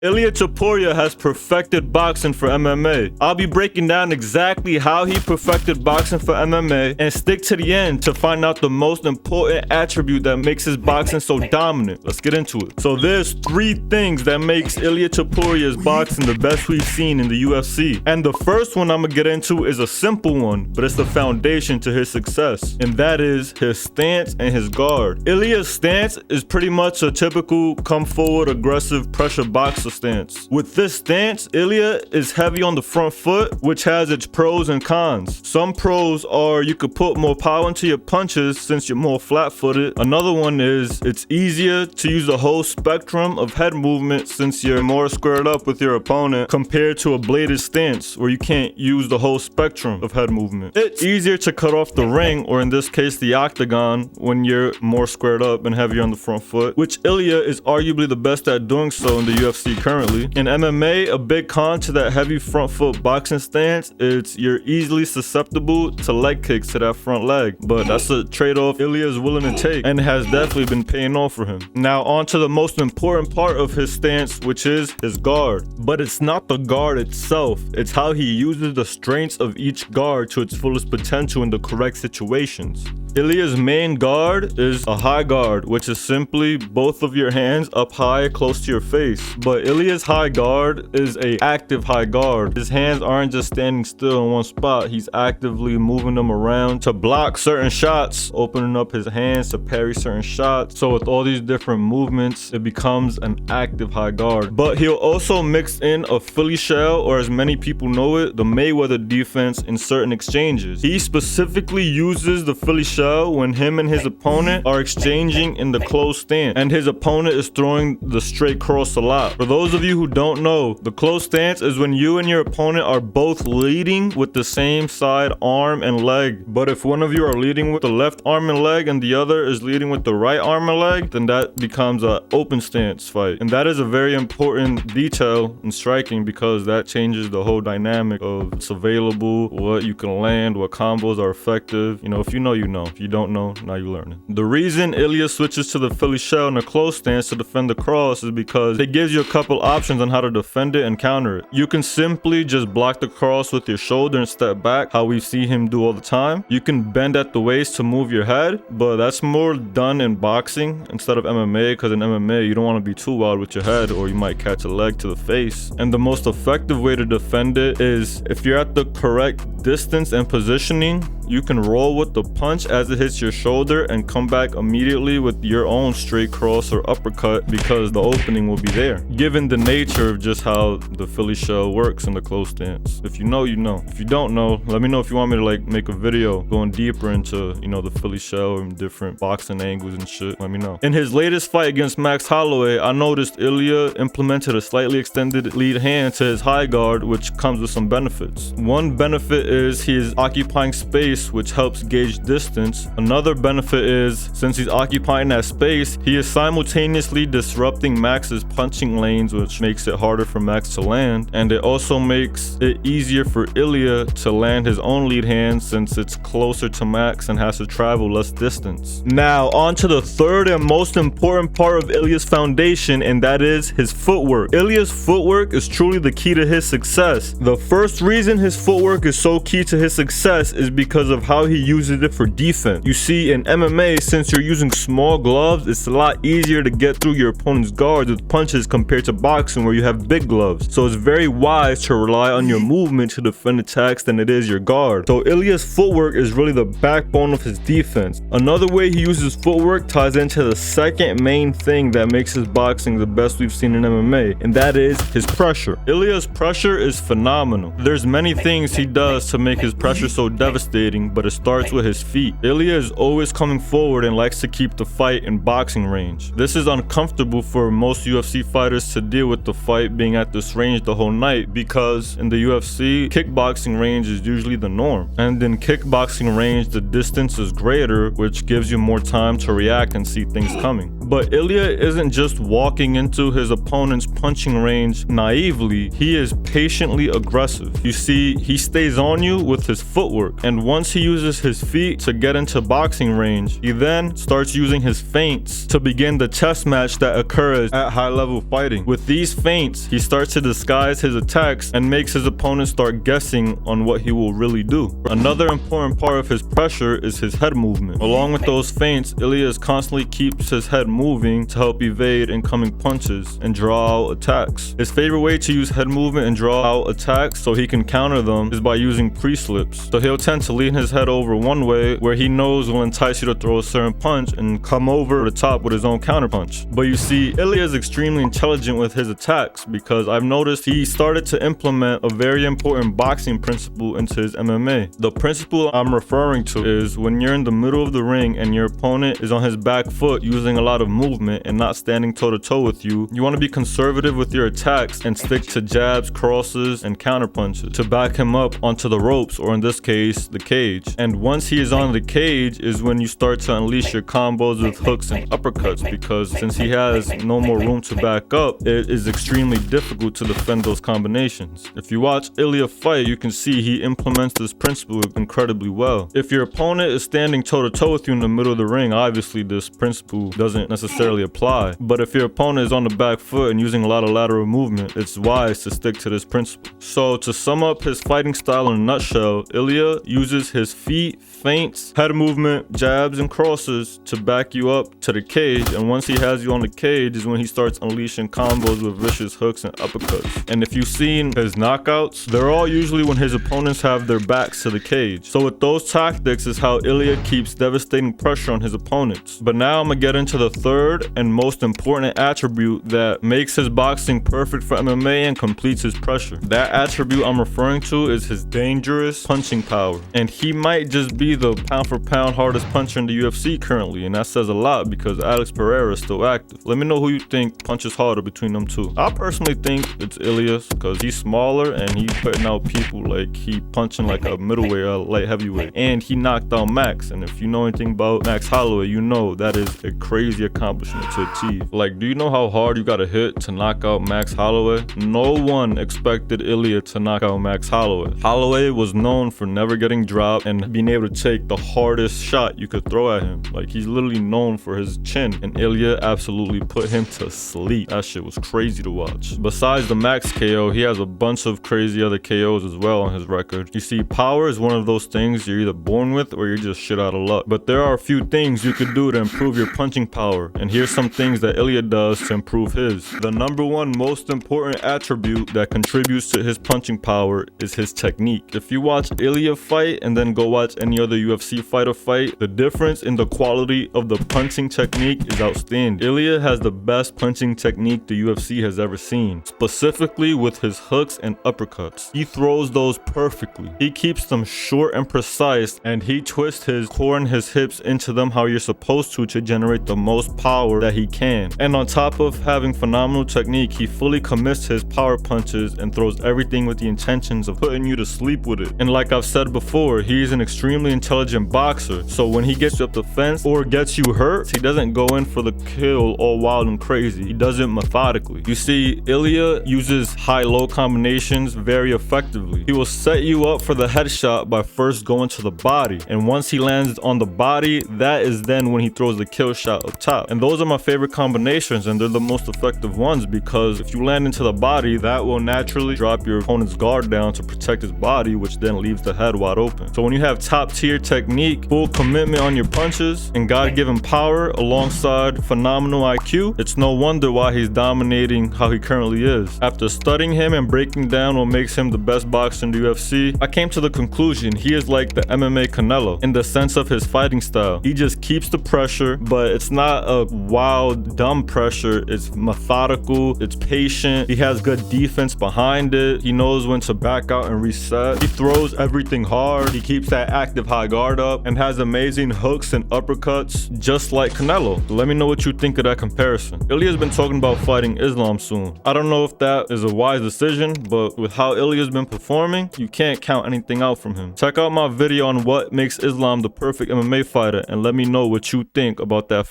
Ilia Topuria has perfected boxing for MMA. I'll be breaking down exactly how he perfected boxing for MMA and stick to the end to find out the most important attribute that makes his boxing so dominant. Let's get into it. So there's 3 things that makes Ilia Topuria's boxing the best we've seen in the UFC. And the first one I'm gonna get into is a simple one, but it's the foundation to his success. And that is his stance and his guard. Ilia's stance is pretty much a typical come forward aggressive pressure boxer stance. With this stance, Ilia is heavy on the front foot, which has its pros and cons. Some pros are you could put more power into your punches since you're more flat-footed. Another one is it's easier to use the whole spectrum of head movement since you're more squared up with your opponent compared to a bladed stance where you can't use the whole spectrum of head movement. It's easier to cut off the ring, or in this case the octagon, when you're more squared up and heavier on the front foot, which Ilia is arguably the best at doing so in the UFC currently. In MMA, a big con to that heavy front foot boxing stance is you're easily susceptible to leg kicks to that front leg, but that's a trade-off Ilia is willing to take and has definitely been paying off for him. Now on to the most important part of his stance, which is his guard. But it's not the guard itself, it's how he uses the strengths of each guard to its fullest potential in the correct situations. Ilia's main guard is a high guard, which is simply both of your hands up high close to your face. But Ilia's high guard is a active high guard. His hands aren't just standing still in one spot. He's actively moving them around to block certain shots, opening up his hands to parry certain shots. So with all these different movements, it becomes an active high guard. But he'll also mix in a Philly shell, or as many people know it, the Mayweather defense in certain exchanges. He specifically uses the Philly shell when him and his opponent are exchanging in the close stance and his opponent is throwing the straight cross a lot. For those of you who don't know, the close stance is when you and your opponent are both leading with the same side arm and leg. But if one of you are leading with the left arm and leg and the other is leading with the right arm and leg, then that becomes an open stance fight. And that is a very important detail in striking because that changes the whole dynamic of what's available, what you can land, what combos are effective. You know, if you know, you know. If you don't know, now you're learning. The reason Ilia switches to the Philly shell in a close stance to defend the cross is because it gives you a couple options on how to defend it and counter it. You can simply just block the cross with your shoulder and step back, how we see him do all the time. You can bend at the waist to move your head, but that's more done in boxing instead of MMA, because in MMA you don't want to be too wild with your head or you might catch a leg to the face. And the most effective way to defend it is if you're at the correct distance and positioning, you can roll with the punch as it hits your shoulder and come back immediately with your own straight cross or uppercut because the opening will be there, given the nature of just how the Philly shell works in the close stance. If you know, you know. If you don't know, let me know if you want me to like make a video going deeper into, you know, the Philly shell and different boxing angles and shit. Let me know. In his latest fight against Max Holloway, I noticed Ilia implemented a slightly extended lead hand to his high guard, which comes with some benefits. One benefit is he is occupying space, which helps gauge distance. Another benefit is, since he's occupying that space, he is simultaneously disrupting Max's punching lanes, which makes it harder for Max to land. And it also makes it easier for Ilia to land his own lead hand since it's closer to Max and has to travel less distance. Now, on to the third and most important part of Ilia's foundation, and that is his footwork. Ilia's footwork is truly the key to his success. The first reason his footwork is so key to his success is because of how he uses it for defense. You see, in MMA, since you're using small gloves, it's a lot easier to get through your opponent's guards with punches compared to boxing where you have big gloves. So it's very wise to rely on your movement to defend attacks than it is your guard. So Ilia's footwork is really the backbone of his defense. Another way he uses footwork ties into the second main thing that makes his boxing the best we've seen in MMA, and that is his pressure. Ilia's pressure is phenomenal. There's many things he does to make his pressure so devastating, but it starts with his feet. Ilia is always coming forward and likes to keep the fight in boxing range. This is uncomfortable for most UFC fighters to deal with the fight being at this range the whole night because in the UFC, kickboxing range is usually the norm. And in kickboxing range, the distance is greater, which gives you more time to react and see things coming. But Ilia isn't just walking into his opponent's punching range naively, he is patiently aggressive. You see, he stays on you with his footwork, and once once he uses his feet to get into boxing range, he then starts using his feints to begin the chess match that occurs at high level fighting. With these feints, he starts to disguise his attacks and makes his opponent start guessing on what he will really do. Another important part of his pressure is his head movement. Along with those feints, Ilia constantly keeps his head moving to help evade incoming punches and draw out attacks. His favorite way to use head movement and draw out attacks so he can counter them is by using pre-slips. So he'll tend to lean his head over one way where he knows will entice you to throw a certain punch and come over the top with his own counter punch. But you see, Ilia is extremely intelligent with his attacks because I've noticed he started to implement a very important boxing principle into his MMA. The principle I'm referring to is when you're in the middle of the ring and your opponent is on his back foot using a lot of movement and not standing toe to toe with you, you want to be conservative with your attacks and stick to jabs, crosses, and counter punches to back him up onto the ropes, or in this case, the cage. And once he is on the cage is when you start to unleash your combos with hooks and uppercuts, because since he has no more room to back up, it is extremely difficult to defend those combinations. If you watch Ilia fight, you can see he implements this principle incredibly well. If your opponent is standing toe to toe with you in the middle of the ring, obviously this principle doesn't necessarily apply. But if your opponent is on the back foot and using a lot of lateral movement, it's wise to stick to this principle. So to sum up his fighting style in a nutshell, Ilia uses his feet, feints, head movement, jabs, and crosses to back you up to the cage, and once he has you on the cage is when he starts unleashing combos with vicious hooks and uppercuts. And if you've seen his knockouts, they're all usually when his opponents have their backs to the cage. So with those tactics is how Ilia keeps devastating pressure on his opponents. But now I'm gonna get into the third and most important attribute that makes his boxing perfect for MMA and completes his pressure. That attribute I'm referring to is his dangerous punching power. And he might just be the pound for pound hardest puncher in the UFC currently, and that says a lot because Alex Pereira is still active. Let me know who you think punches harder between them two. I personally think it's Ilia because he's smaller and he's putting out people like he punching like a middleweight or light heavyweight. And he knocked out Max, and if you know anything about Max Holloway, you know that is a crazy accomplishment to achieve. Like, do you know how hard you gotta hit to knock out Max Holloway? No one expected Ilia to knock out Max Holloway. Holloway was known for never getting dropped and being able to take the hardest shot you could throw at him. Like, he's literally known for his chin, and Ilia absolutely put him to sleep. That shit was crazy to watch. Besides the Max KO, he has a bunch of crazy other KOs as well on his record. You see, power is one of those things you're either born with or you're just shit out of luck. But there are a few things you could do to improve your punching power, and here's some things that Ilia does to improve his. The number one most important attribute that contributes to his punching power is his technique. If you watch Ilia fight and then go watch any other UFC fighter fight, the difference in the quality of the punching technique is outstanding. Ilia has the best punching technique the UFC has ever seen, specifically with his hooks and uppercuts. He throws those perfectly. He keeps them short and precise, and he twists his core and his hips into them how you're supposed to generate the most power that he can. And on top of having phenomenal technique, he fully commits to his power punches and throws everything with the intentions of putting you to sleep with it. And like I've said before, he's an extremely intelligent boxer, so when he gets up the fence or gets you hurt, he doesn't go in for the kill all wild and crazy. He does it methodically. You see, Ilia uses high-low combinations very effectively. He will set you up for the headshot by first going to the body, and once he lands on the body, that is then when he throws the kill shot up top. And those are my favorite combinations, and they're the most effective ones because if you land into the body, that will naturally drop your opponent's guard down to protect his body, which then leaves the head wide open. So when you have top tier technique, full commitment on your punches, and God-given power alongside phenomenal IQ, it's no wonder why he's dominating how he currently is. After studying him and breaking down what makes him the best boxer in the UFC, I came to the conclusion he is like the MMA Canelo in the sense of his fighting style. He just keeps the pressure, but it's not a wild, dumb pressure. It's methodical, it's patient. He has good defense behind it. He knows when to back out and reset. He throws everything hard. He keeps that active high guard up and has amazing hooks and uppercuts just like Canelo. Let me know what you think of that comparison. Ilia's been talking about fighting Islam soon. I don't know if that is a wise decision, but with how Ilia's been performing, you can't count anything out from him. Check out my video on what makes Islam the perfect MMA fighter and let me know what you think about that fight.